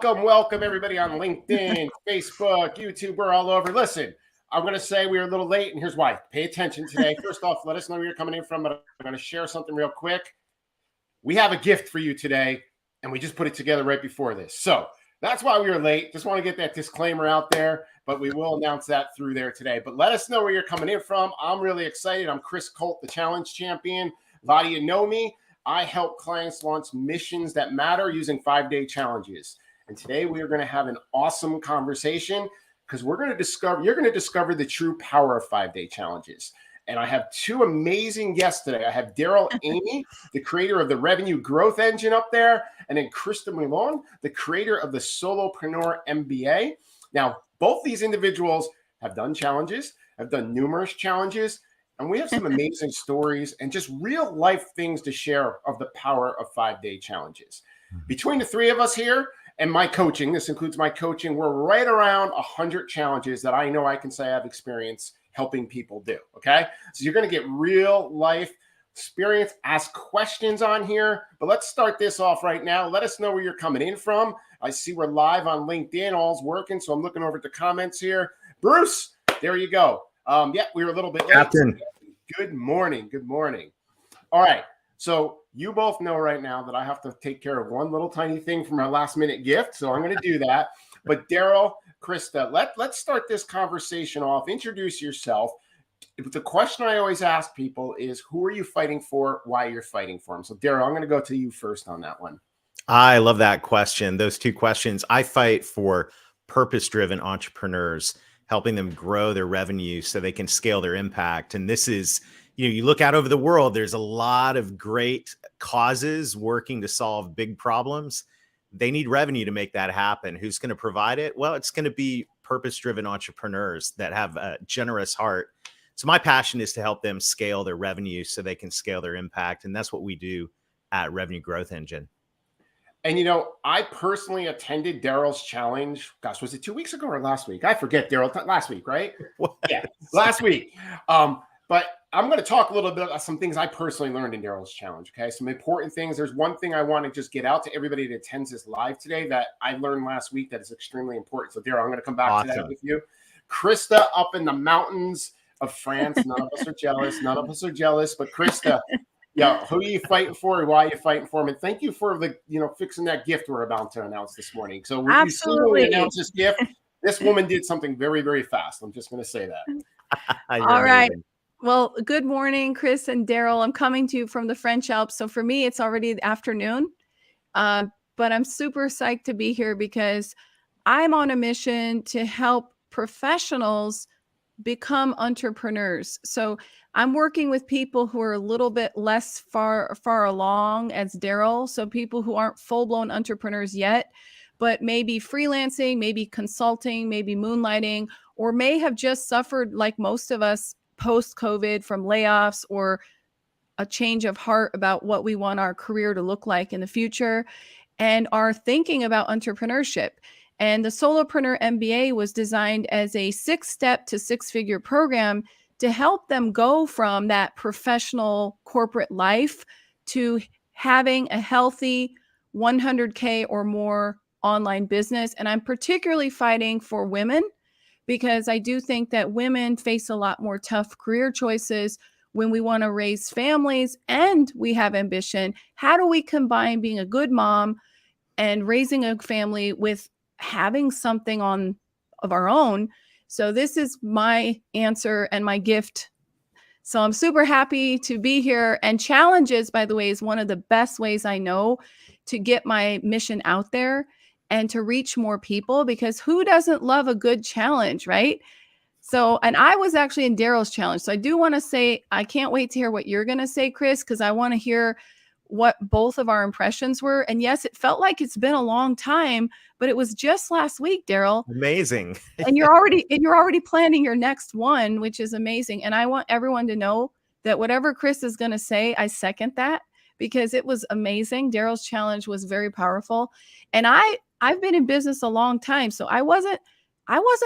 Welcome everybody on LinkedIn, Facebook, YouTube. We're all over. Listen, I'm going to say we were a little late, and here's why. Pay attention today. First off, let us know where you're coming in from, but I'm going to share something real quick. We have a gift for you today, and we just put it together right before this. So that's why we were late. Just want to get that disclaimer out there, but we will announce that through there today. But let us know where you're coming in from. I'm really excited. I'm Chris Colt, the challenge champion. A lot of you know me. I help clients launch missions that matter using 5-day challenges. And today we are going to have an awesome conversation because you're going to discover the true power of 5-day challenges. And I have two amazing guests today. I have Daryl Amy, the creator of the Revenue Growth Engine up there, and then Krista Mollion, the creator of the Solopreneur MBA. Now, both these individuals have done challenges, have done numerous challenges, and we have some amazing stories and just real life things to share of the power of 5-day challenges. Between the three of us here and my coaching, this includes my coaching, we're right around 100 challenges that I know I can say I have experience helping people do. Okay. So you're going to get real life experience, ask questions on here, but let's start this off right now. Let us know where you're coming in from. I see we're live on LinkedIn. All's working. So I'm looking over at the comments here. Bruce, there you go. Yeah, we were a little bit late. Captain. Good morning. Good morning. All right. So you both know right now that I have to take care of one little tiny thing from our last minute gift. So I'm going to do that. But Daryl, Krista, let's start this conversation off. Introduce yourself. The question I always ask people is, who are you fighting for? Why you're fighting for them? So Daryl, I'm going to go to you first on that one. I love that question. Those two questions. I fight for purpose-driven entrepreneurs, helping them grow their revenue so they can scale their impact. And this is, you look out over the world, there's a lot of great causes working to solve big problems. They need revenue to make that happen. Who's going to provide it? Well, it's going to be purpose-driven entrepreneurs that have a generous heart. So my passion is to help them scale their revenue so they can scale their impact. And that's what we do at Revenue Growth Engine. And, I personally attended Daryl's challenge. Gosh, was it 2 weeks ago or last week? I forget, Daryl. Last week, right? Yeah, last week. But I'm going to talk a little bit about some things I personally learned in Daryl's challenge, okay? Some important things. There's one thing I want to just get out to everybody that attends this live today that I learned last week that is extremely important. So, Daryl, I'm going to come back to that with you. Krista up in the mountains of France. None of us are jealous. None of us are jealous. But Krista, yeah, who are you fighting for? Why are you fighting for them? And thank you for the, fixing that gift we're about to announce this morning. So when you see when we announce this gift, this woman did something very, very fast. I'm just going to say that. All right. Well, good morning, Chris and Daryl. I'm coming to you from the French Alps. So for me, it's already the afternoon. But I'm super psyched to be here because I'm on a mission to help professionals become entrepreneurs. So I'm working with people who are a little bit less far along as Daryl. So people who aren't full-blown entrepreneurs yet, but maybe freelancing, maybe consulting, maybe moonlighting, or may have just suffered, like most of us, post-COVID from layoffs or a change of heart about what we want our career to look like in the future and are thinking about entrepreneurship. And the Solopreneur MBA was designed as a 6-step to 6-figure program to help them go from that professional corporate life to having a healthy 100K or more online business. And I'm particularly fighting for women because I do think that women face a lot more tough career choices when we want to raise families and we have ambition. How do we combine being a good mom and raising a family with having something of our own? So this is my answer and my gift. So I'm super happy to be here. And challenges, by the way, is one of the best ways I know to get my mission out there and to reach more people, because who doesn't love a good challenge, right? So, and I was actually in Daryl's challenge. So I do want to say, I can't wait to hear what you're going to say, Chris, because I want to hear what both of our impressions were. And yes, it felt like it's been a long time, but it was just last week, Daryl. Amazing. And you're already planning your next one, which is amazing. And I want everyone to know that whatever Chris is going to say, I second that because it was amazing. Daryl's challenge was very powerful. And I've been in business a long time, so I wasn't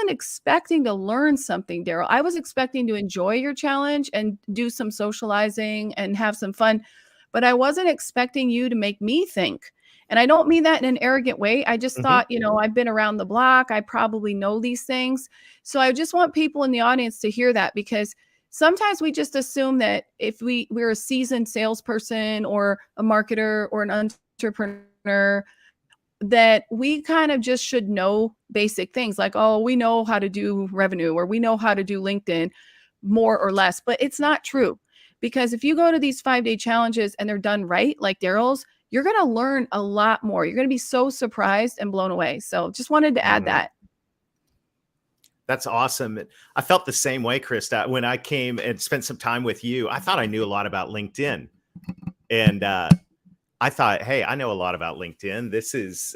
expecting to learn something, Daryl. I was expecting to enjoy your challenge and do some socializing and have some fun, but I wasn't expecting you to make me think. And I don't mean that in an arrogant way. I just Mhm. thought, I've been around the block. I probably know these things. So I just want people in the audience to hear that, because sometimes we just assume that if we're a seasoned salesperson or a marketer or an entrepreneur, that we kind of just should know basic things like, oh, we know how to do revenue or we know how to do LinkedIn more or less. But it's not true, because if you go to these 5-day challenges and they're done right, like Daryl's, you're going to learn a lot more. You're going to be so surprised and blown away. So just wanted to add that. That's awesome. I felt the same way, Krista, when I came and spent some time with you. I thought I knew a lot about LinkedIn, and I thought, hey, I know a lot about LinkedIn. This is,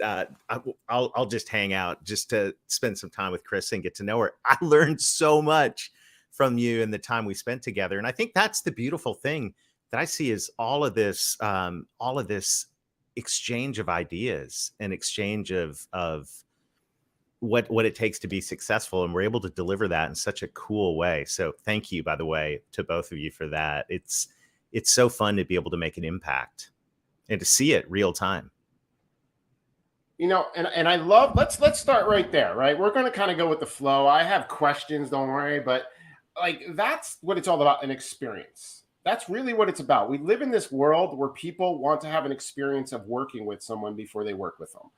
I'll just hang out just to spend some time with Krista and get to know her. I learned so much from you and the time we spent together. And I think that's the beautiful thing that I see is all of this exchange of ideas and exchange of what it takes to be successful. And we're able to deliver that in such a cool way. So thank you, by the way, to both of you for that. It's so fun to be able to make an impact and to see it real time. And I love, let's start right there, right? We're going to kind of go with the flow. I have questions, don't worry, but like, that's what it's all about, an experience. That's really what it's about. We live in this world where people want to have an experience of working with someone before they work with them,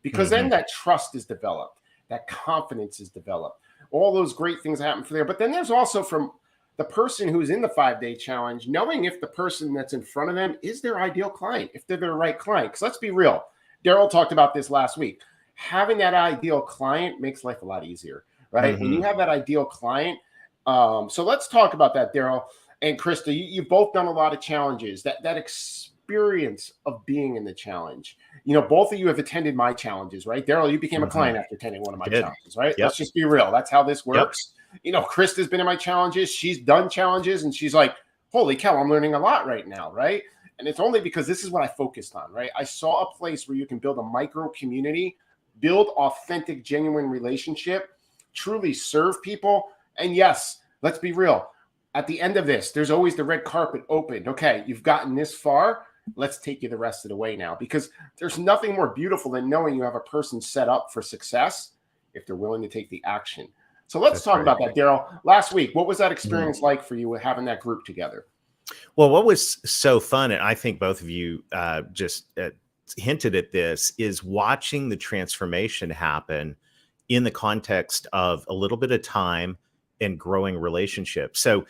because then that trust is developed, that confidence is developed, all those great things happen from there. But then there's also from the person who's in the 5-day challenge, knowing if the person that's in front of them is their ideal client, if they're their right client. Because let's be real, Daryl talked about this last week. Having that ideal client makes life a lot easier, right? When you have that ideal client. So let's talk about that, Daryl and Krista. You've both done a lot of challenges. That experience of being in the challenge. Both of you have attended my challenges, right? Daryl, you became a client after attending one of my challenges, right? Let's just be real. That's how this works. Krista's been in my challenges. She's done challenges, and she's like, holy cow, I'm learning a lot right now, right? And it's only because this is what I focused on, right? I saw a place where you can build a micro community, build authentic, genuine relationship, truly serve people. And yes, let's be real. At the end of this, there's always the red carpet open. Okay, you've gotten this far. Let's take you the rest of the way now, because there's nothing more beautiful than knowing you have a person set up for success if they're willing to take the action. So let's talk about that, Daryl. Last week, what was that experience like for you with having that group together? Well, what was so fun, and I think both of you just hinted at this, is watching the transformation happen in the context of a little bit of time and growing relationships. So,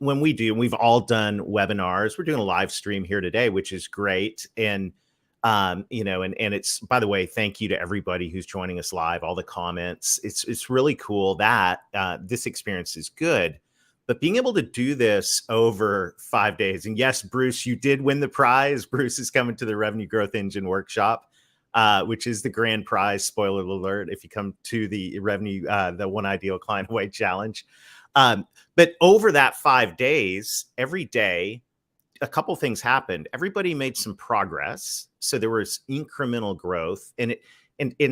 when we do, and we've all done webinars, we're doing a live stream here today, which is great. And, and it's, by the way, thank you to everybody who's joining us live, all the comments. It's really cool that this experience is good, but being able to do this over 5 days. And yes, Bruce, you did win the prize. Bruce is coming to the Revenue Growth Engine workshop, which is the grand prize. Spoiler alert, if you come to the the One Ideal Client Away Challenge. But over that 5 days, every day, a couple things happened. Everybody made some progress. So there was incremental growth. And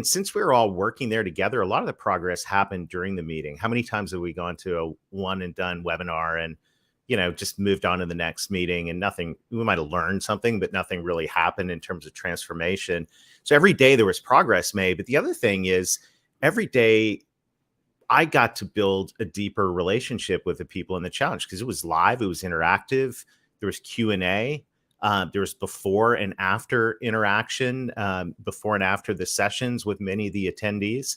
since we were all working there together, a lot of the progress happened during the meeting. How many times have we gone to a one and done webinar and, just moved on to the next meeting and nothing, we might have learned something, but nothing really happened in terms of transformation. So every day there was progress made. But the other thing is, every day I got to build a deeper relationship with the people in the challenge, because it was live, it was interactive, there was Q&A, there was before and after interaction, before and after the sessions with many of the attendees.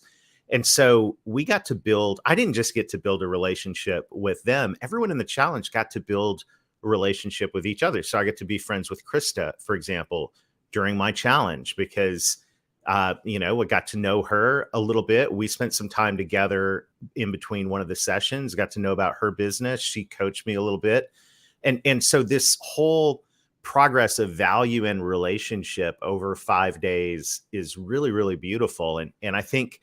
And so we got to build, I didn't just get to build a relationship with them. Everyone in the challenge got to build a relationship with each other. So I get to be friends with Krista, for example, during my challenge, because we got to know her a little bit. We spent some time together in between one of the sessions, got to know about her business. She coached me a little bit. And so this whole progress of value and relationship over 5 days is really, really beautiful. And I think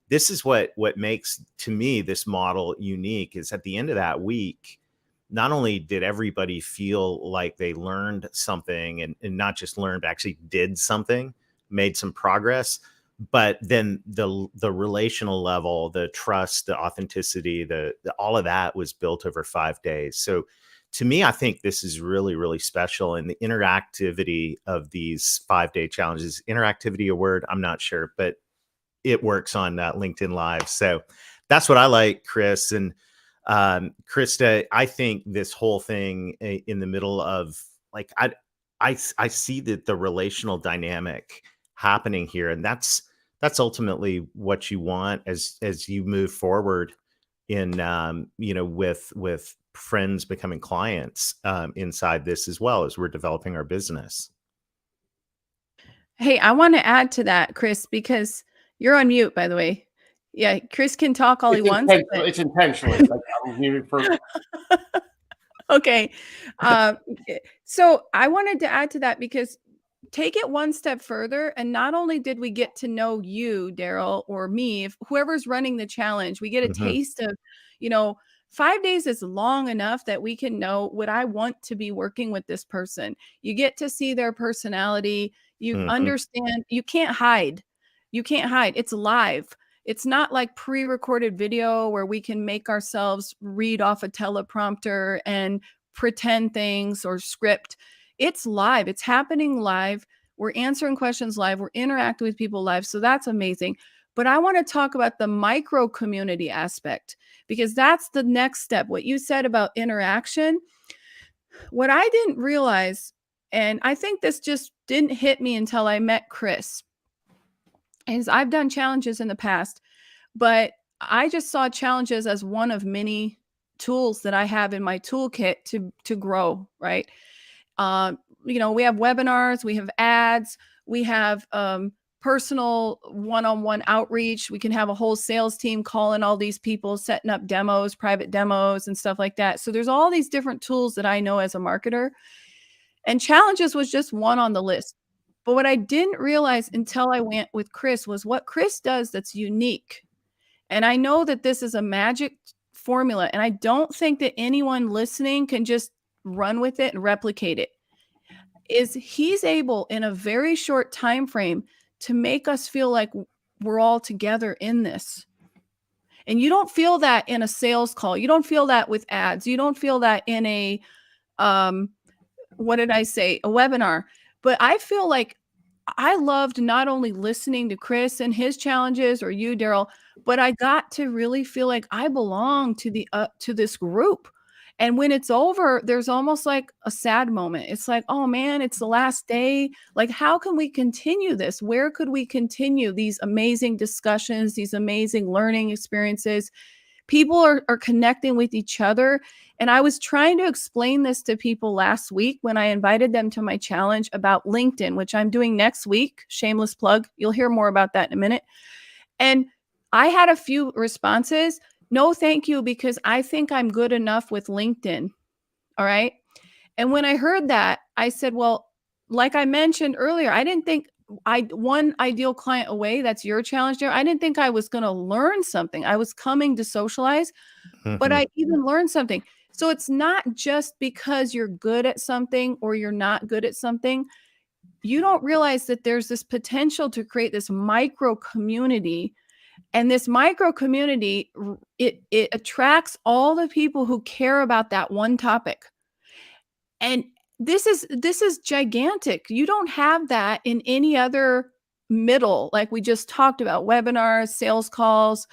this is what makes, to me, this model unique, is at the end of that week, not only did everybody feel like they learned something and not just learned, but actually did something, made some progress, but then the relational level, the trust, the authenticity, the all of that was built over 5 days. So to me, I think this is really, really special. And the interactivity of these 5-day challenges, interactivity a word? I'm not sure, but it works on LinkedIn Live. So that's what I like, Chris. And Krista, I think this whole thing in the middle of like, I see that the relational dynamic happening here. And that's ultimately what you want as you move forward in, with friends becoming clients inside this, as well as we're developing our business. Hey, I want to add to that, Chris, because you're on mute, by the way. Yeah, Chris can talk all he wants. It's intentionally. Like, I'm muted for. Okay. So I wanted to add to that because take it one step further. And not only did we get to know you, Daryl, or me, if whoever's running the challenge, we get a taste of, 5 days is long enough that we can know, would I want to be working with this person? You get to see their personality. You understand, you can't hide. You can't hide. It's live. It's not like pre-recorded video where we can make ourselves read off a teleprompter and pretend things or script. It's live. It's happening live. We're answering questions live. We're interacting with people live. So that's amazing. But I want to talk about the micro community aspect, because that's the next step. What you said about interaction, what I didn't realize, and I think this just didn't hit me until I met Chris, is I've done challenges in the past, but I just saw challenges as one of many tools that I have in my toolkit to grow, right? We have webinars, we have ads, we have personal one-on-one outreach. We can have a whole sales team calling all these people, setting up demos, private demos and stuff like that. So there's all these different tools that I know as a marketer, and challenges was just one on the list. But what I didn't realize until I went with Chris was what Chris does that's unique. And I know that this is a magic formula, and I don't think that anyone listening can just run with it and replicate it. Is he's able in a very short time frame to make us feel like we're all together in this. And you don't feel that in a sales call. You don't feel that with ads. You don't feel that in a a webinar. But I feel like I loved not only listening to Chris and his challenges, or you, Daryl, but I got to really feel like I belong to this group. And when it's over, there's almost like a sad moment. It's like, oh man, it's the last day. Like, how can we continue this? Where could we continue these amazing discussions, these amazing learning experiences? People are connecting with each other. And I was trying to explain this to people last week when I invited them to my challenge about LinkedIn, which I'm doing next week. Shameless plug. You'll hear more about that in a minute. And I had a few responses. No, thank you, because I think I'm good enough with LinkedIn. All right. And when I heard that, I said, well, like I mentioned earlier, I didn't think one ideal client away, that's your challenge there. I didn't think I was going to learn something. I was coming to socialize, but I even learned something. So it's not just because you're good at something or you're not good at something. You don't realize that there's this potential to create this micro community. And this micro community, it attracts all the people who care about that one topic. And this is gigantic. You don't have that in any other middle, like we just talked about, webinars, sales calls,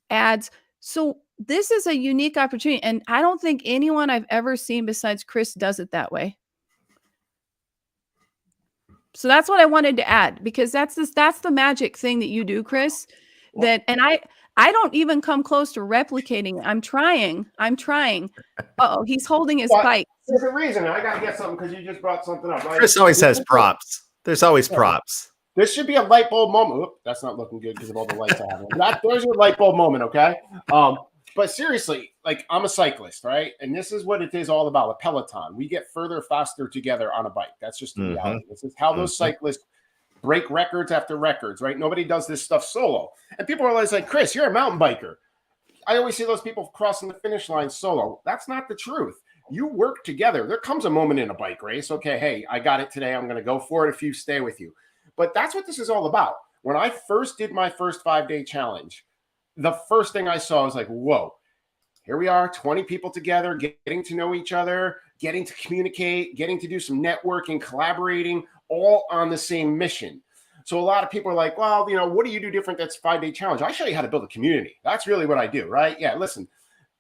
ads. So this is a unique opportunity. And I don't think anyone I've ever seen besides Chris does it that way. So that's what I wanted to add, because that's the magic thing that you do, Chris. And I don't even come close to replicating it. I'm trying. Uh-oh, he's holding his bike. There's a reason. I got to get something because you just brought something up. Right? Chris always has props. There's always props. This should be a light bulb moment. Oop, that's not looking good because of all the lights I have. There's your light bulb moment, okay? But seriously, like, I'm a cyclist, right? And this is what it is all about, a Peloton. We get further, faster together on a bike. That's just the reality. This is how those cyclists break records after records, right? Nobody does this stuff solo. And people are always like, Chris, you're a mountain biker. I always see those people crossing the finish line solo. That's not the truth. You work together. There comes a moment in a bike race. Okay, hey, I got it today. I'm going to go for it if you stay with you. But that's what this is all about. When I first did my first 5-day challenge, the first thing I saw was like, whoa, Here we are, 20 people together, getting to know each other, getting to communicate, getting to do some networking, collaborating, all on the same mission. So a lot of people are like, well, what do you do different that's 5-day challenge? I show you how to build a community. That's really what I do, right? Yeah, listen,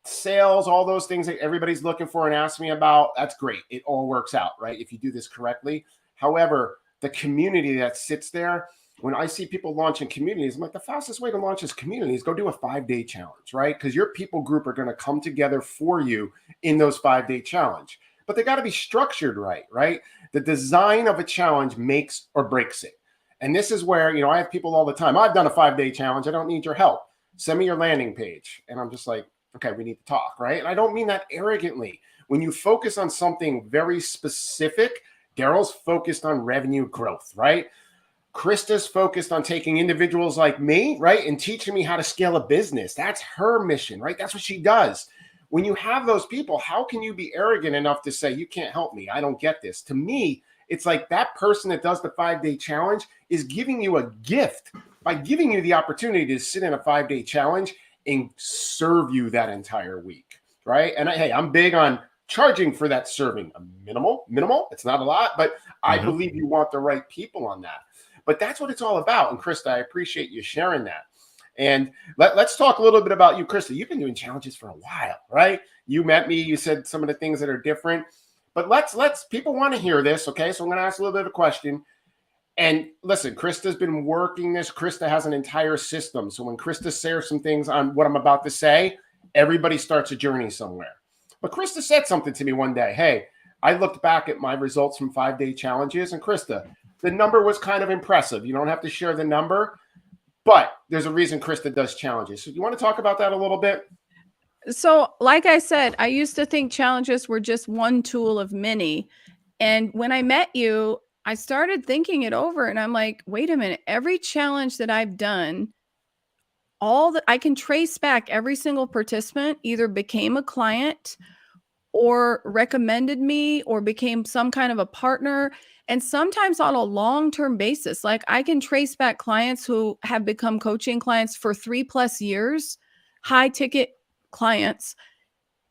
sales, all those things that everybody's looking for and asking me about, that's great. It all works out, right? If you do this correctly. However, the community that sits there, when I see people launching communities, I'm like, the fastest way to launch this community is go do a 5-day challenge, right? Because your people group are going to come together for you in those 5-day challenge. But they got to be structured right? The design of a challenge makes or breaks it. And this is where, I have people all the time. I've done a 5-day challenge. I don't need your help. Send me your landing page. And I'm just like, okay, we need to talk, right? And I don't mean that arrogantly. When you focus on something very specific, Daryl's focused on revenue growth, right? Krista's focused on taking individuals like me, right, and teaching me how to scale a business. That's her mission, right? That's what she does. When you have those people, how can you be arrogant enough to say, you can't help me? I don't get this. To me, it's like that person that does the 5-day challenge is giving you a gift by giving you the opportunity to sit in a 5-day challenge and serve you that entire week, right? And hey, I'm big on charging for that serving. Minimal. It's not a lot, but I believe you want the right people on that. But that's what it's all about. And Krista, I appreciate you sharing that. And let's talk a little bit about you, Krista. You've been doing challenges for a while, right? You met me. You said some of the things that are different. But let's people want to hear this, okay? So I'm going to ask a little bit of a question. And listen, Krista's been working this. Krista has an entire system. So when Krista shares some things on what I'm about to say, everybody starts a journey somewhere. But Krista said something to me one day. Hey, I looked back at my results from 5-day challenges. And Krista, the number was kind of impressive. You don't have to share the number, but there's a reason Krista does challenges. So you want to talk about that a little bit? So like I said, I used to think challenges were just one tool of many. And when I met you, I started thinking it over and I'm like, wait a minute, every challenge that I've done, all that I can trace back, every single participant either became a client or recommended me or became some kind of a partner. And sometimes on a long-term basis, like I can trace back clients who have become coaching clients for 3+ years, high ticket clients.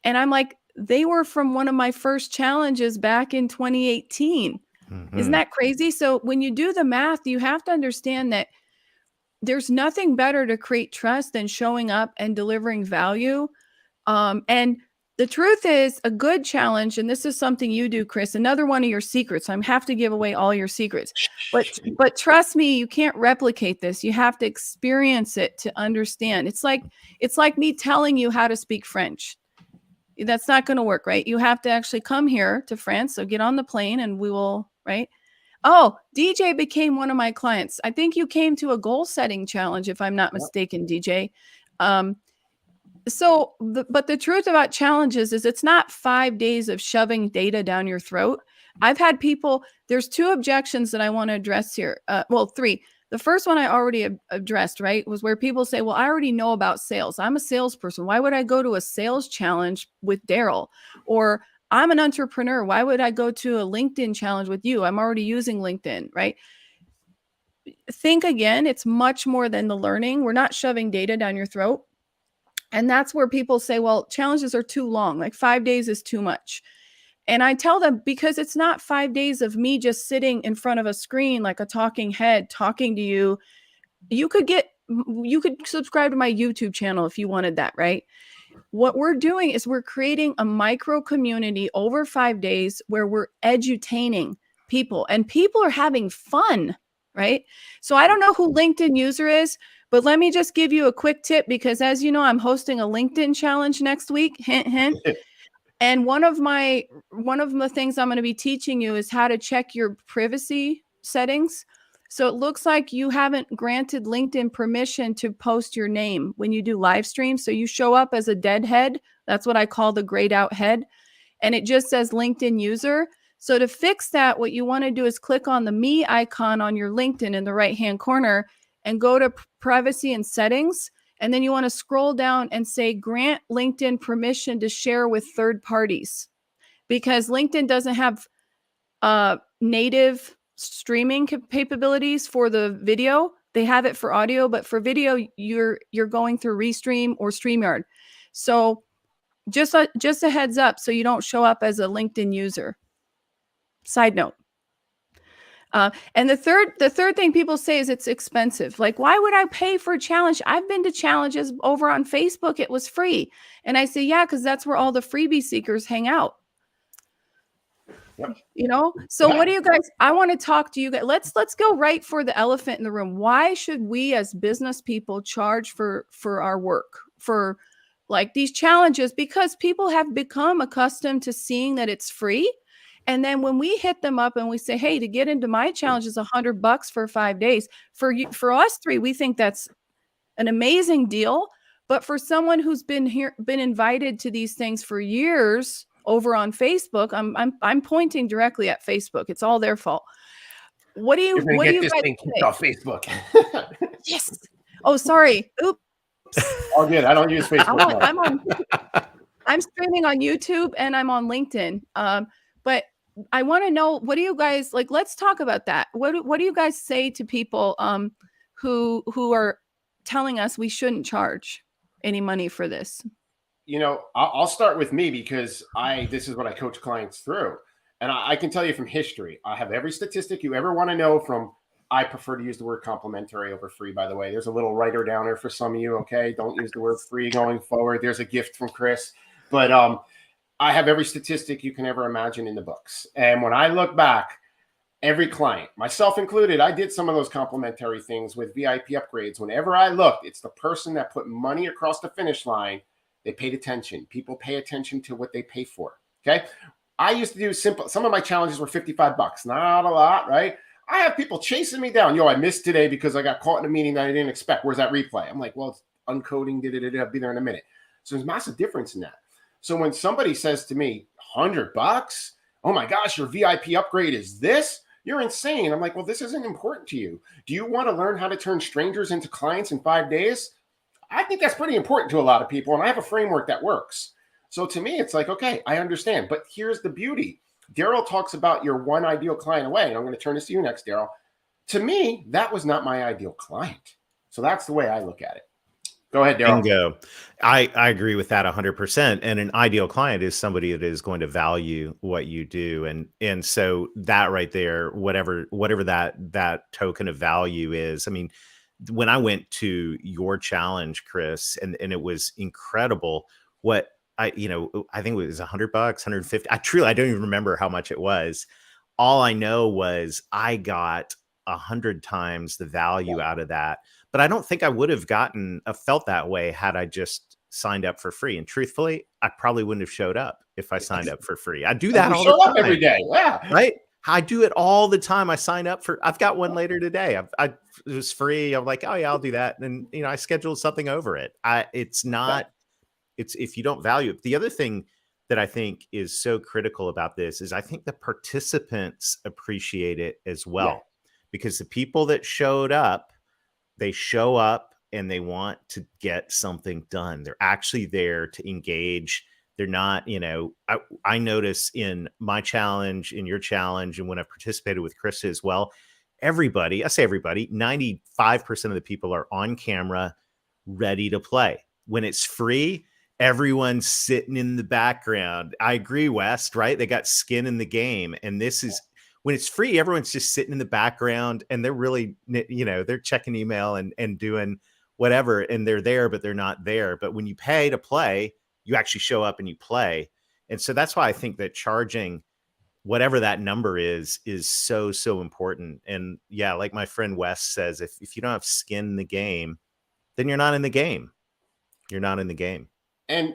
And I'm like, they were from one of my first challenges back in 2018. Isn't that crazy? So when you do the math, you have to understand that there's nothing better to create trust than showing up and delivering value. And the truth is a good challenge, and this is something you do, Chris, another one of your secrets. I have to give away all your secrets, but trust me, you can't replicate this. You have to experience it to understand. It's like me telling you how to speak French. That's not going to work, right? You have to actually come here to France. So get on the plane and we will, right? Oh, DJ became one of my clients. I think you came to a goal setting challenge, if I'm not mistaken, DJ. But the truth about challenges is it's not 5 days of shoving data down your throat. I've had people, there's 2 objections that I want to address here. Well, 3. The first one I already addressed, right, was where people say, well, I already know about sales. I'm a salesperson. Why would I go to a sales challenge with Daryl? Or I'm an entrepreneur. Why would I go to a LinkedIn challenge with you? I'm already using LinkedIn, right? Think again. It's much more than the learning. We're not shoving data down your throat. And that's where people say, well, challenges are too long. Like 5 days is too much. And I tell them, because it's not 5 days of me just sitting in front of a screen like a talking head talking to you. You could subscribe to my YouTube channel if you wanted that, right? What we're doing is we're creating a micro community over 5 days where we're edutaining people and people are having fun, right? So I don't know who LinkedIn user is, but let me just give you a quick tip because as you know, I'm hosting a LinkedIn challenge next week. Hint, hint. And one of the things I'm going to be teaching you is how to check your privacy settings. So it looks like you haven't granted LinkedIn permission to post your name when you do live stream. So you show up as a dead head. That's what I call the grayed out head. And it just says LinkedIn user. So to fix that, what you want to do is click on the me icon on your LinkedIn in the right-hand corner and go to privacy and settings. And then you want to scroll down and say, grant LinkedIn permission to share with third parties. Because LinkedIn doesn't have native streaming capabilities for the video. They have it for audio, but for video, you're going through Restream or StreamYard. So Just a heads up, so you don't show up as a LinkedIn user. Side note. And the third thing people say is it's expensive. Like, why would I pay for a challenge? I've been to challenges over on Facebook. It was free. And I say, yeah, because that's where all the freebie seekers hang out. Yep. You know, so what do you guys, I want to talk to you guys. Let's go right for the elephant in the room. Why should we as business people charge for our work, for like these challenges? Because people have become accustomed to seeing that it's free. And then when we hit them up and we say, hey, to get into my challenge is $100 for 5 days. For you, for us three, we think that's an amazing deal. But for someone who's been invited to these things for years over on Facebook, I'm pointing directly at Facebook. It's all their fault. What do you guys thing say? off Facebook? Yes. Oh, sorry. Oops. All good. I don't use Facebook. I'm streaming on YouTube and I'm on LinkedIn. But I want to know, what do you guys like? Let's talk about that. What do you guys say to people who are telling us we shouldn't charge any money for this? You know, I'll start with me because this is what I coach clients through. And I can tell you from history, I have every statistic you ever want to know from. I prefer to use the word complimentary over free, by the way. There's a little writer down there for some of you, okay? Don't use the word free going forward. There's a gift from Chris. But I have every statistic you can ever imagine in the books. And when I look back, every client, myself included, I did some of those complimentary things with VIP upgrades. Whenever I looked, it's the person that put money across the finish line. They paid attention. People pay attention to what they pay for, okay? I used to do simple. Some of my challenges were $55, not a lot, right? I have people chasing me down. Yo, I missed today because I got caught in a meeting that I didn't expect. Where's that replay? I'm like, well, it's uncoding. I'll be there in a minute. So there's massive difference in that. So when somebody says to me, $100, oh my gosh, your VIP upgrade is this? You're insane. I'm like, well, this isn't important to you. Do you want to learn how to turn strangers into clients in 5 days? I think that's pretty important to a lot of people. And I have a framework that works. So to me, it's like, okay, I understand. But here's the beauty. Daryl talks about your one ideal client away. And I'm going to turn this to you next, Daryl. To me, that was not my ideal client. So that's the way I look at it. Go ahead, Daryl. Bingo. I agree with that 100%. And an ideal client is somebody that is going to value what you do. And so that right there, whatever that token of value is, I mean, when I went to your challenge, Chris, and it was incredible what I think it was $100, 150. I don't even remember how much it was. All I know was I got 100 times the value out of that. But I don't think I would have felt that way had I just signed up for free. And truthfully, I probably wouldn't have showed up if I signed up for free. I do that all the time. Every day. Yeah. Right. I do it all the time. I sign up I've got one later today. It was free. I'm like, oh yeah, I'll do that. And I scheduled something over it. It's if you don't value it. The other thing that I think is so critical about this is I think the participants appreciate it as well, because the people that showed up, they show up and they want to get something done. They're actually there to engage. They're not, I notice in my challenge, in your challenge, and when I've participated with Krista as well, everybody, I say everybody, 95% of the people are on camera, ready to play. When it's free, everyone's sitting in the background. I agree, West, right? They got skin in the game. And this is, when it's free, everyone's just sitting in the background and they're really, they're checking email and doing whatever, and they're there, but they're not there. But when you pay to play, you actually show up and you play. And so that's why I think that charging whatever that number is so, so important. And yeah, like my friend West says, if you don't have skin in the game, then you're not in the game. You're not in the game. And,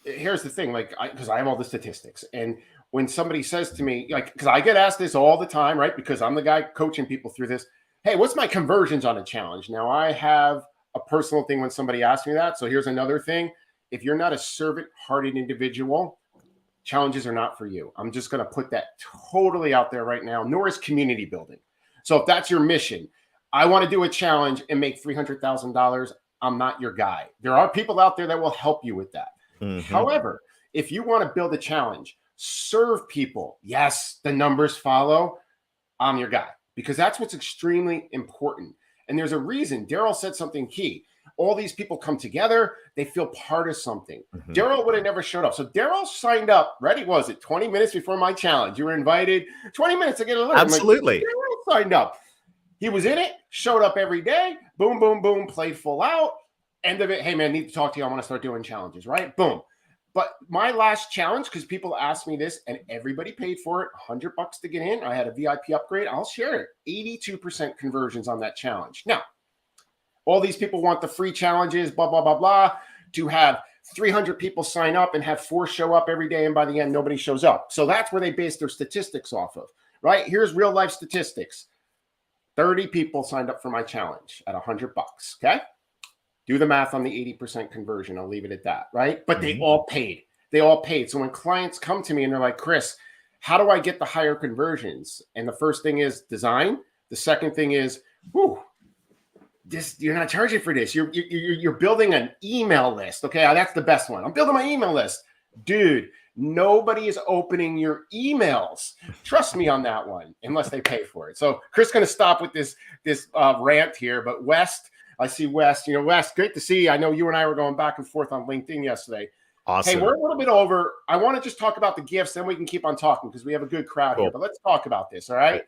here's the thing, because I have all the statistics. And when somebody says to me, because I get asked this all the time, right? Because I'm the guy coaching people through this. Hey, what's my conversions on a challenge? Now, I have a personal thing when somebody asks me that. So here's another thing. If you're not a servant-hearted individual, challenges are not for you. I'm just going to put that totally out there right now, nor is community building. So if that's your mission, I want to do a challenge and make $300,000. I'm not your guy. There are people out there that will help you with that. Mm-hmm. However, if you want to build a challenge, serve people, yes, the numbers follow, I'm your guy, because that's what's extremely important. And there's a reason. Daryl said something key. all these people come together. They feel part of something. Mhm. Daryl would have never showed up. So Daryl signed up. Ready? What was it 20 minutes before my challenge? You were invited 20 minutes to get a alert. Absolutely. Daryl signed up. He was in it, showed up every day. Boom, boom, boom, played full out. End of it. Hey, man, need to talk to you. I want to start doing challenges, right? Boom. But my last challenge, because people asked me this and everybody paid for it, $100 to get in. I had a VIP upgrade. I'll share it. 82% conversions on that challenge. Now, all these people want the free challenges, blah, blah, blah, blah, to have 300 people sign up and have 4 show up every day. And by the end, nobody shows up. So that's where they base their statistics off of, right? Here's real life statistics. 30 people signed up for my challenge at $100. Okay. Do the math on the 80% conversion. I'll leave it at that, right? But they all paid. They all paid. So when clients come to me and they're like, Chris, how do I get the higher conversions? And the first thing is design. The second thing is, you're not charging for this. You're building an email list. Okay, that's the best one. I'm building my email list. Dude, nobody is opening your emails. Trust me on that one, unless they pay for it. So Chris is going to stop with this rant here. But West, I see West. West, great to see you. I know you and I were going back and forth on LinkedIn yesterday. Awesome. Hey, we're a little bit over. I want to just talk about the gifts, then we can keep on talking because we have a good crowd here. But let's talk about this, all right?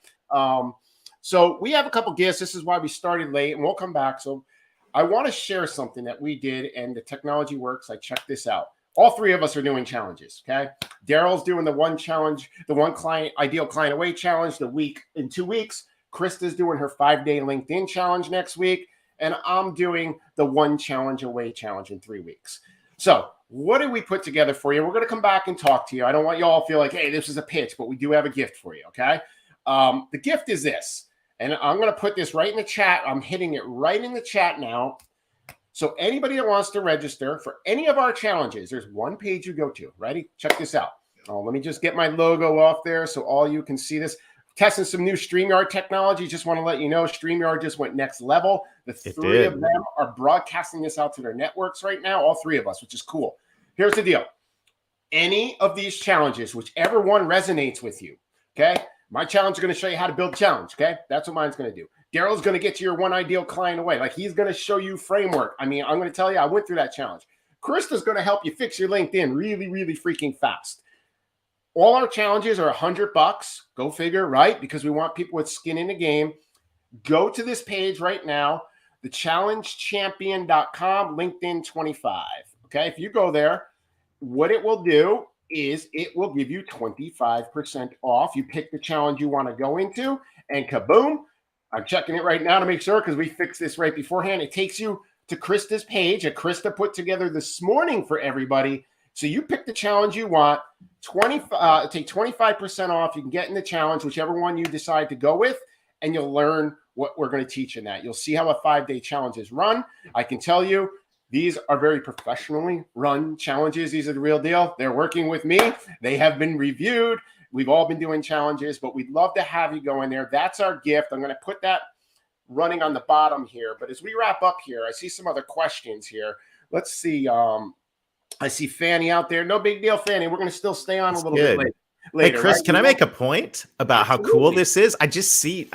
So we have a couple gifts. This is why we started late, and we'll come back. So I want to share something that we did, and the technology works. I checked this out. All 3 of us are doing challenges, okay? Daryl's doing the one challenge, the one client, ideal client away challenge in 2 weeks. Krista's doing her 5-day LinkedIn challenge next week. And I'm doing the one challenge away challenge in 3 weeks. So what did we put together for you? We're going to come back and talk to you. I don't want you all to feel like, hey, this is a pitch, but we do have a gift for you, okay? The gift is this. And I'm going to put this right in the chat. I'm hitting it right in the chat now. So anybody that wants to register for any of our challenges, there's one page you go to. Ready? Check this out. Let me just get my logo off there so all you can see this. Testing some new StreamYard technology. Just want to let you know, StreamYard just went next level. The 3 of them are broadcasting this out to their networks right now, all 3 of us, which is cool. Here's the deal. Any of these challenges, whichever one resonates with you, okay? My challenge is going to show you how to build a challenge, okay? That's what mine's going to do. Daryl's going to get to your one ideal client away. Like, he's going to show you framework. I mean, I'm going to tell you, I went through that challenge. Krista's going to help you fix your LinkedIn really, really freaking fast. All our challenges are $100. Go figure, right? Because we want people with skin in the game. Go to this page right now, thechallengechampion.com, LinkedIn 25. Okay, if you go there, what it will do is it will give you 25% off. You pick the challenge you want to go into, and kaboom, I'm checking it right now to make sure because we fixed this right beforehand. It takes you to Krista's page that Krista put together this morning for everybody. So you pick the challenge you want, take 25% off. You can get in the challenge, whichever one you decide to go with, and you'll learn what we're going to teach in that. You'll see how a 5-day challenge is run. I can tell you, these are very professionally run challenges. These are the real deal. They're working with me. They have been reviewed. We've all been doing challenges, but we'd love to have you go in there. That's our gift. I'm going to put that running on the bottom here. But as we wrap up here, I see some other questions here. Let's see. I see Fanny out there. No big deal, Fanny. We're going to still stay on a little bit later. Hey, Chris, right? Can I make a point about Absolutely. how cool this is? I just see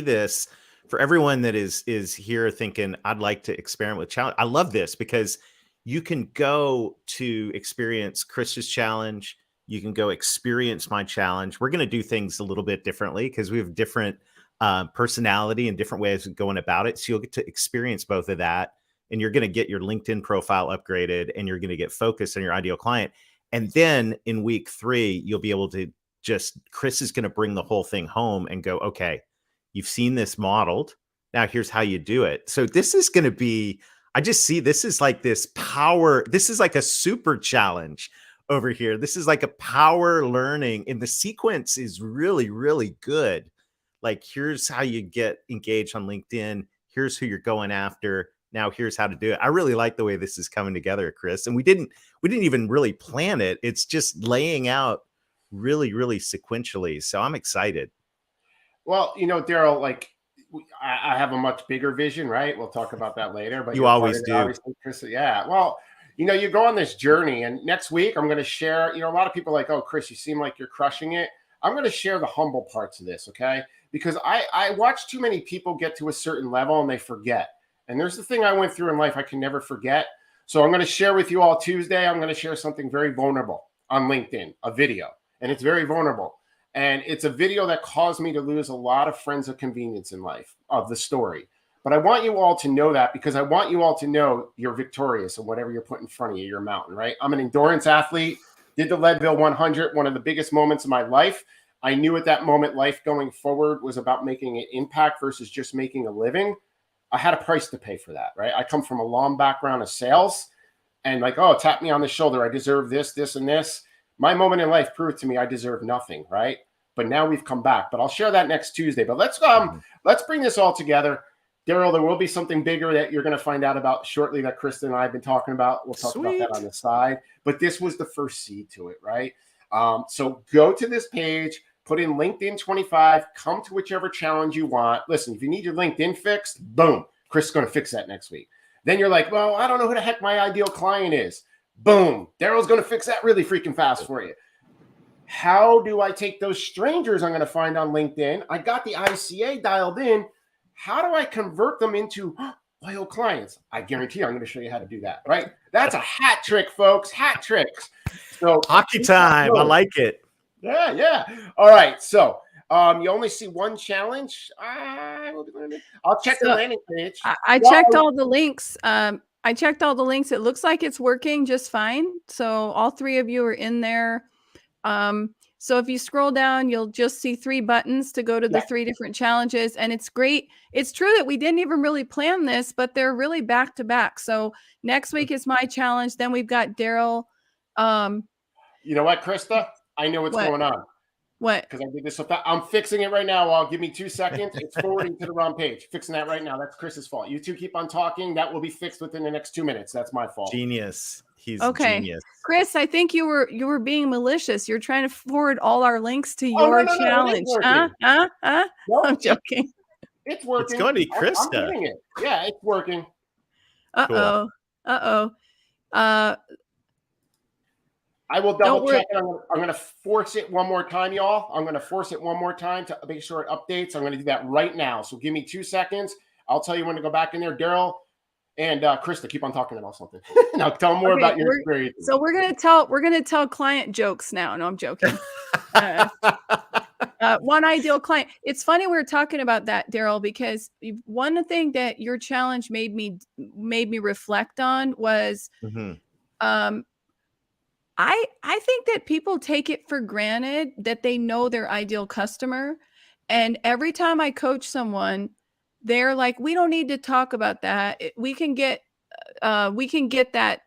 this for everyone that is here thinking, I'd like to experiment with challenge. I love this because you can go to experience Chris's challenge. You can go experience my challenge. We're going to do things a little bit differently because we have different personality and different ways of going about it. So you'll get to experience both of that. And you're going to get your LinkedIn profile upgraded and you're going to get focused on your ideal client. And then in week 3, you'll be able to Chris is going to bring the whole thing home and go, okay, you've seen this modeled. Now here's how you do it. So this is going to be, I just see this is like this power. This is like a super challenge over here. This is like a power learning, and the sequence is really, really good. Like, here's how you get engaged on LinkedIn. Here's who you're going after. Now here's how to do it. I really like the way this is coming together, Chris. And we didn't even really plan it. It's just laying out really, really sequentially. So I'm excited. Well, Daryl, like I have a much bigger vision, right? We'll talk about that later. But you always do. Chris, yeah. Well, you go on this journey, and next week I'm going to share. A lot of people are like, oh, Chris, you seem like you're crushing it. I'm going to share the humble parts of this, okay? Because I watch too many people get to a certain level and they forget. And there's the thing I went through in life I can never forget. So I'm going to share with you all Tuesday. I'm going to share something very vulnerable on LinkedIn, a video, and it's very vulnerable. And it's a video that caused me to lose a lot of friends of convenience in life of the story. But I want you all to know that, because I want you all to know you're victorious in whatever you're putting in front of you, your mountain, right? I'm an endurance athlete, did the Leadville 100, one of the biggest moments of my life. I knew at that moment life going forward was about making an impact versus just making a living. I had a price to pay for that, right? I come from a long background of sales and like, oh, tap me on the shoulder. I deserve this, this, and this. My moment in life proved to me I deserve nothing, right? But now we've come back. But I'll share that next Tuesday. But let's bring this all together. Daryl, there will be something bigger that you're going to find out about shortly that Krista and I have been talking about. We'll talk about that on the side. But this was the first seed to it, right? So go to this page, put in LinkedIn 25, come to whichever challenge you want. Listen, if you need your LinkedIn fixed, boom, Chris is going to fix that next week. Then you're like, well, I don't know who the heck my ideal client is. Boom, Daryl's going to fix that really freaking fast for you. How do I take those strangers I'm going to find on LinkedIn? I got the ICA dialed in. How do I convert them into loyal clients? I guarantee you I'm going to show you how to do that, right? That's a hat trick, folks. Hat tricks. So hockey time. I like it. Yeah. All right. So you only see one challenge. I'll check the landing page. I checked all the links. I checked all the links. It looks like it's working just fine. So all three of you are in there. So if you scroll down, you'll just see 3 buttons to go to the 3 different challenges. And it's great. It's true that we didn't even really plan this, but they're really back to back. So next week is my challenge. Then we've got Daryl. You know what, Krista? I know what's going on. What? Because I did this so fast. I'm fixing it right now. I'll give me 2 seconds. It's forwarding to the wrong page. Fixing that right now. That's Chris's fault. You two keep on talking. That will be fixed within the next 2 minutes. That's my fault. Genius. He's genius. Chris, I think you were being malicious. You're trying to forward all our links to your challenge. No, I'm joking. It's working. It's going to be Krista. I'm doing it. Yeah, it's working. Uh-oh. I will double check it. I'm going to force it one more time, y'all. I'm going to force it one more time to make sure it updates. I'm going to do that right now. So give me 2 seconds. I'll tell you when to go back in there. Daryl and Krista, keep on talking about something. Now tell more about your experience. So we're gonna tell client jokes now. No, I'm joking. One ideal client. It's funny we're talking about that, Daryl, because one thing that your challenge made me reflect on was I think that people take it for granted that they know their ideal customer. And every time I coach someone, they're like, we don't need to talk about that. We can get that,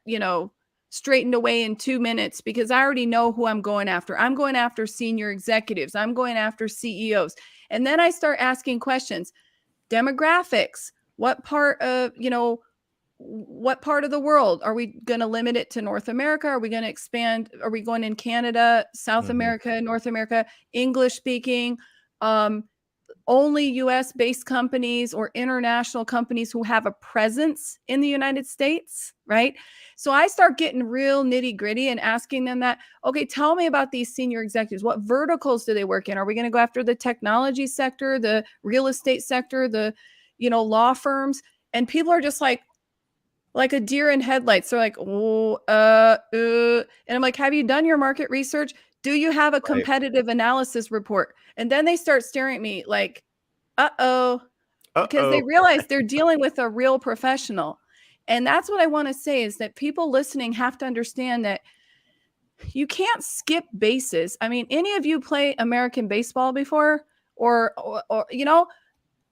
straightened away in 2 minutes because I already know who I'm going after. I'm going after senior executives. I'm going after CEOs. And then I start asking questions. Demographics. What part of the world? Are we going to limit it to North America? Are we going to expand? Are we going in Canada, South America, North America, English speaking? Only US-based companies or international companies who have a presence in the United States, right? So I start getting real nitty-gritty and asking them that, okay, tell me about these senior executives. What verticals do they work in? Are we going to go after the technology sector, the real estate sector, the, law firms? And people are just like a deer in headlights. They're like, and I'm like, have you done your market research? Do you have a competitive analysis report? And then they start staring at me like, because they realize they're dealing with a real professional. And that's what I want to say is that people listening have to understand that you can't skip bases. I mean, any of you play American baseball before? Or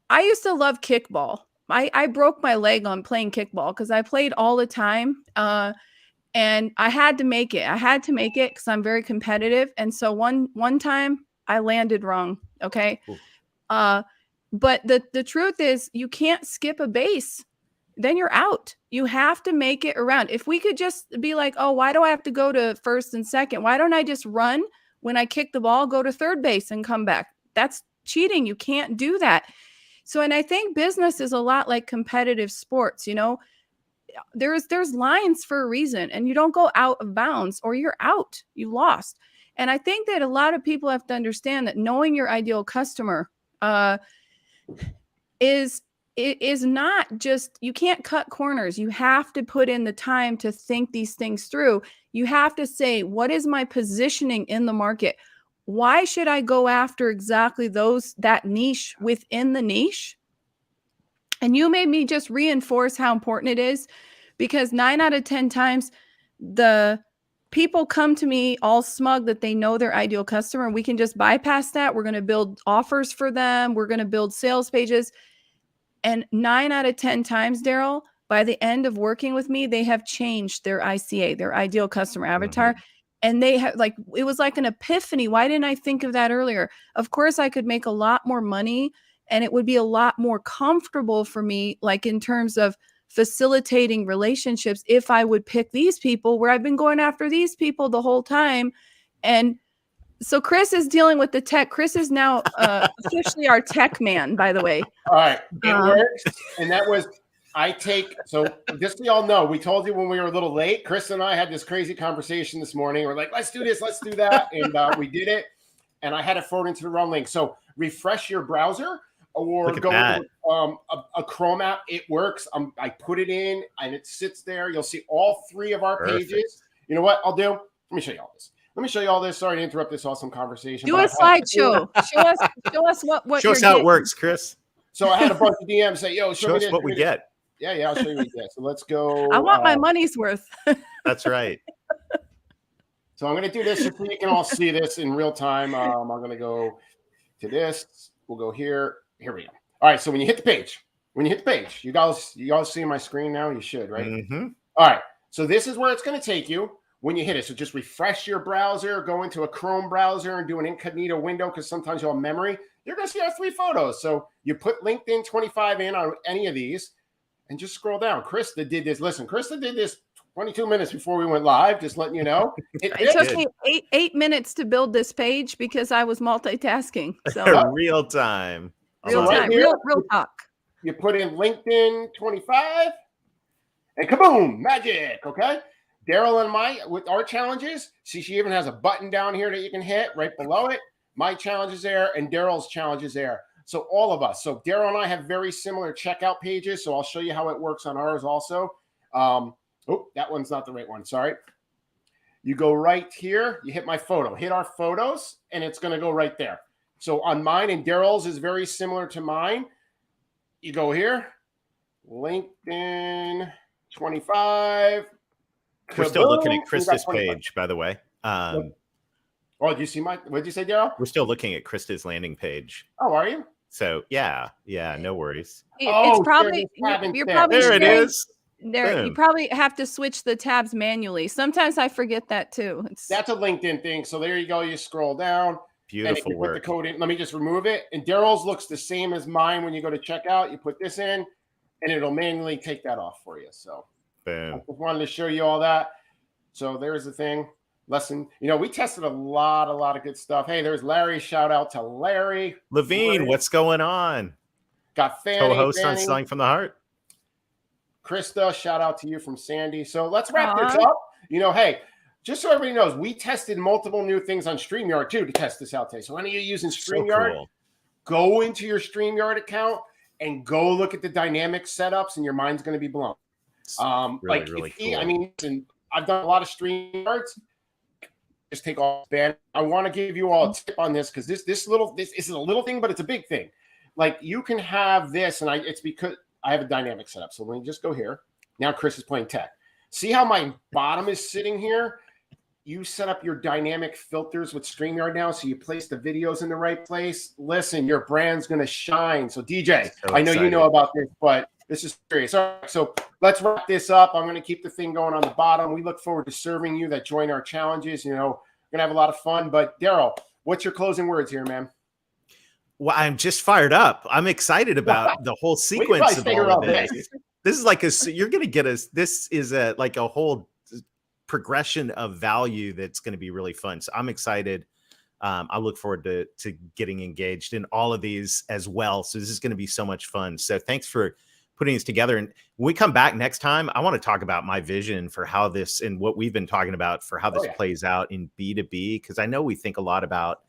I used to love kickball. I broke my leg on playing kickball because I played all the time. And I had to make it. I had to make it because I'm very competitive. And so one time I landed wrong. Okay. But the truth is you can't skip a base. Then you're out. You have to make it around. If we could just be like, oh, why do I have to go to first and second? Why don't I just run when I kick the ball, go to third base and come back? That's cheating. You can't do that. So, and I think business is a lot like competitive sports, there's lines for a reason, and you don't go out of bounds or you're out, you lost. And I think that a lot of people have to understand that knowing your ideal customer is it is not just, you can't cut corners. You have to put in the time to think these things through. You have to say, what is my positioning in the market? Why should I go after exactly that niche within the niche? And you made me just reinforce how important it is, because 9 out of 10 times the people come to me all smug that they know their ideal customer. We can just bypass that. We're going to build offers for them. We're going to build sales pages. And 9 out of 10 times, Daryl, by the end of working with me, they have changed their ICA, their ideal customer avatar. And they have, like, it was like an epiphany. Why didn't I think of that earlier? Of course, I could make a lot more money, and it would be a lot more comfortable for me, like in terms of facilitating relationships, if I would pick these people, where I've been going after these people the whole time. And so Chris is dealing with the tech. Chris is now officially our tech man, by the way. All right. It works. And that was, so just so y'all know, we told you when we were a little late, Chris and I had this crazy conversation this morning. We're like, let's do this, let's do that. And we did it. And I had it forward into the wrong link. So refresh your browser or go to a Chrome app. It works. I put it in and it sits there. You'll see all 3 of our pages. You know what I'll do? Let me show you all this. Sorry to interrupt this awesome conversation. Do a slideshow. Show us what. Show us how it works, Chris. So I had a bunch of DMs say, "Yo, show me us this, what we get." Yeah, I'll show you what we get. So let's go. I want my money's worth. That's right. So I'm going to do this so you can all see this in real time. I'm going to go to this. We'll go here. Here we go. All right. So when you hit the page, you guys see my screen now? You should, right? Mm-hmm. All right. So this is where it's going to take you when you hit it. So just refresh your browser, go into a Chrome browser and do an incognito window, because sometimes you'll have memory. You're going to see our 3 photos. So you put LinkedIn 25 in on any of these and just scroll down. Krista did this. Listen, Krista did this 22 minutes before we went live, just letting you know. It took me eight minutes to build this page because I was multitasking. So real time. Real talk. You put in LinkedIn 25 and kaboom, magic, okay? Daryl and with our challenges, see, she even has a button down here that you can hit right below it. My challenge is there and Daryl's challenge is there. So all of us. So Daryl and I have very similar checkout pages. So I'll show you how it works on ours also. That one's not the right one. Sorry. You go right here. You hit my photo. Hit our photos, and it's going to go right there. So on mine, and Daryl's is very similar to mine. You go here. LinkedIn 25. We're still looking at Krista's page, by the way. Oh, did you see what did you say, Daryl? We're still looking at Krista's landing page. Oh, are you? So yeah, no worries. It's probably you're probably there. It is. There, you probably have to switch the tabs manually. Sometimes I forget that too. That's a LinkedIn thing. So there you go. You scroll down. Beautiful and you work. Put the code in. Let me just remove it. And Daryl's looks the same as mine. When you go to checkout, you put this in, and it'll manually take that off for you. So boom. I just wanted to show you all that. So there's the thing. Lesson. We tested a lot of good stuff. Hey, there's Larry. Shout out to Larry Levine. What's going on? Got Fanny. Co-host on Selling from the Heart. Krista, shout out to you from Sandy. So let's wrap this up. Hey, just so everybody knows, we tested multiple new things on StreamYard too to test this out today. So any of you using StreamYard, go into your StreamYard account and go look at the dynamic setups, and your mind's going to be blown. Really cool. I mean, I've done a lot of StreamYards. Just take off band. I want to give you all a tip on this, because this is a little thing, but it's a big thing. Like, you can have this, and it's because I have a dynamic setup. So let me just go here. Now Chris is playing tech. See how my bottom is sitting here? You set up your dynamic filters with StreamYard now, so you place the videos in the right place. Listen, your brand's going to shine. So DJ, I know you know about this, but this is serious. All right, so let's wrap this up. I'm going to keep the thing going on the bottom. We look forward to serving you that join our challenges. We're going to have a lot of fun. But Daryl, what's your closing words here, man? Well, I'm just fired up. I'm excited about the whole sequence of all of this. This is like you're going to get us. This is like a whole progression of value that's going to be really fun. So I'm excited. I look forward to getting engaged in all of these as well. So this is going to be so much fun. So thanks for putting this together. And when we come back next time, I want to talk about my vision for how this, and what we've been talking about for how this plays out in B2B, because I know we think a lot about,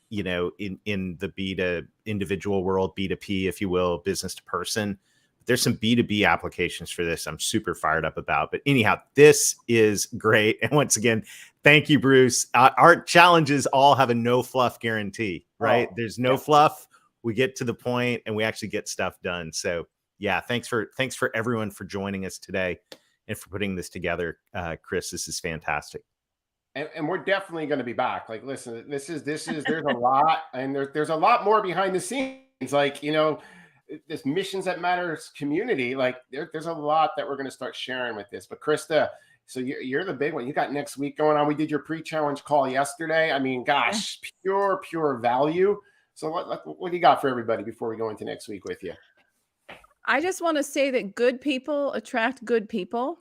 in the B to individual world, B2P, if you will, business to person. There's some B2B applications for this I'm super fired up about. But anyhow, this is great. And once again, thank you, Bruce. Our challenges all have a no fluff guarantee, right? There's no fluff. We get to the point and we actually get stuff done. So yeah, thanks for everyone for joining us today and for putting this together. Chris, this is fantastic. And we're definitely going to be back. Like, listen, this is there's a lot, and there's a lot more behind the scenes. Like, this Missions That Matters community, like there's a lot that we're going to start sharing with this. But Krista, so you're the big one. You got next week going on. We did your pre-challenge call yesterday. I mean, gosh, pure value. So what do you got for everybody before we go into next week with you? I just want to say that good people attract good people.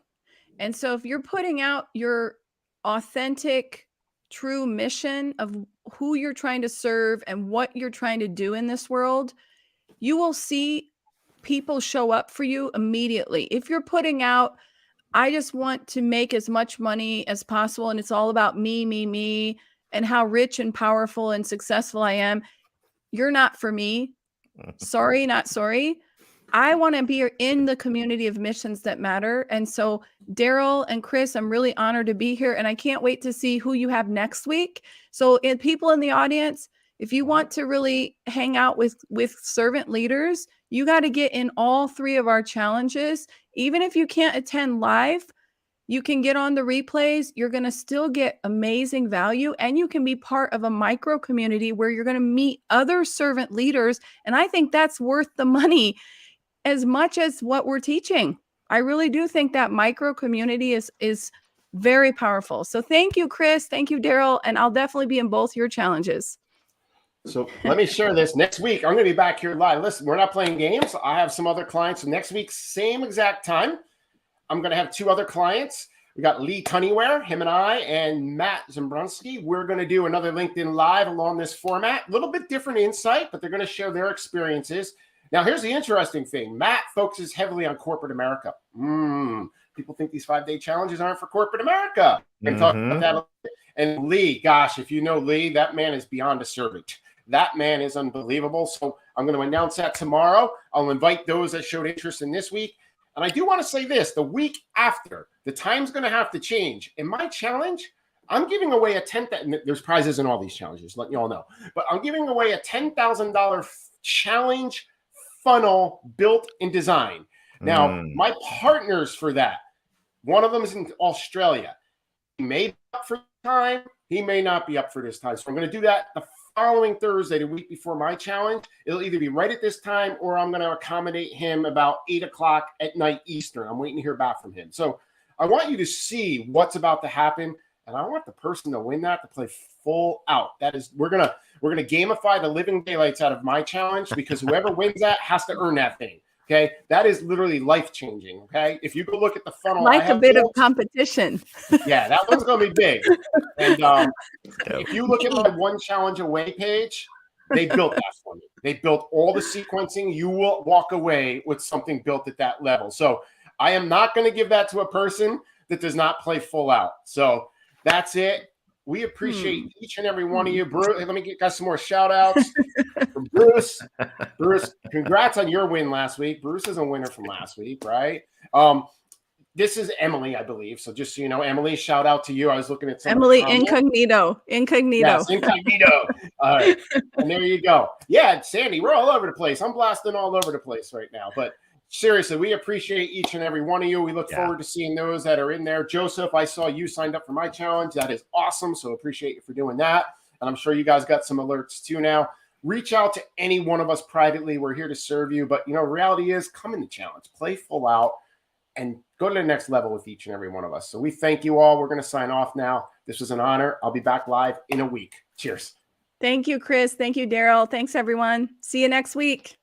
And so if you're putting out your authentic, true mission of who you're trying to serve and what you're trying to do in this world, you will see people show up for you immediately. If you're putting out, I just want to make as much money as possible, and it's all about me, and how rich and powerful and successful I am, you're not for me. Sorry, not sorry. I want to be in the community of Missions That Matter. And so Daryl and Chris, I'm really honored to be here, and I can't wait to see who you have next week. So people in the audience, if you want to really hang out with servant leaders, you got to get in all 3 of our challenges. Even if you can't attend live, you can get on the replays. You're going to still get amazing value, and you can be part of a micro community where you're going to meet other servant leaders. And I think that's worth the money as much as what we're teaching. I really do think that micro community is very powerful. So thank you, Chris. Thank you, Daryl. And I'll definitely be in both your challenges. So let me share this. Next week, I'm going to be back here live. Listen, we're not playing games. I have some other clients. So next week, same exact time, I'm going to have 2 other clients. We got Lee Tunnyware, him and I, and Matt Zimbrunski. We're going to do another LinkedIn Live along this format. A little bit different insight, but they're going to share their experiences. Now, here's the interesting thing. Matt focuses heavily on corporate America. People think these 5-day challenges aren't for corporate America. And talk about that a little bit. And Lee, gosh, if you know Lee, that man is beyond a servant. That man is unbelievable. So I'm going to announce that tomorrow. I'll invite those that showed interest in this week. And I do want to say this. The week after, the time's going to have to change. In my challenge, I'm giving away there's prizes in all these challenges, let you all know. But I'm giving away a $10,000 challenge funnel built in design. Now, my partners for that, one of them is in Australia. He may be up for time. He may not be up for this time. So I'm going to do that the following Thursday, the week before my challenge. It'll either be right at this time or I'm going to accommodate him about 8 o'clock at night Eastern. I'm waiting to hear back from him. So I want you to see what's about to happen. And I want the person to win that to play full out. That is, we're gonna gamify the living daylights out of my challenge, because whoever wins that has to earn that thing. Okay, that is literally life changing. Okay, if you go look at the funnel, like a bit of competition. Yeah, that one's gonna be big. And if you look at my One Challenge Away page, they built that for me. They built all the sequencing. You will walk away with something built at that level. So I am not going to give that to a person that does not play full out. So that's it. We appreciate each and every one of you. Bruce, let me get guys some more shout outs from Bruce. Bruce, congrats on your win last week. Bruce is a winner from last week, right? This is Emily, I believe. So just so you know, Emily, shout out to you. I was looking at some Emily Incognito. Yes, Incognito. All right. And there you go. Yeah, Sandy, we're all over the place. I'm blasting all over the place right now. But seriously, we appreciate each and every one of you. We look forward to seeing those that are in there. Joseph, I saw you signed up for my challenge. That is awesome. So appreciate you for doing that. And I'm sure you guys got some alerts too now. Reach out to any one of us privately. We're here to serve you. But, you know, reality is come in the challenge, play full out, and go to the next level with each and every one of us. So we thank you all. We're going to sign off now. This was an honor. I'll be back live in a week. Cheers. Thank you, Chris. Thank you, Daryl. Thanks, everyone. See you next week.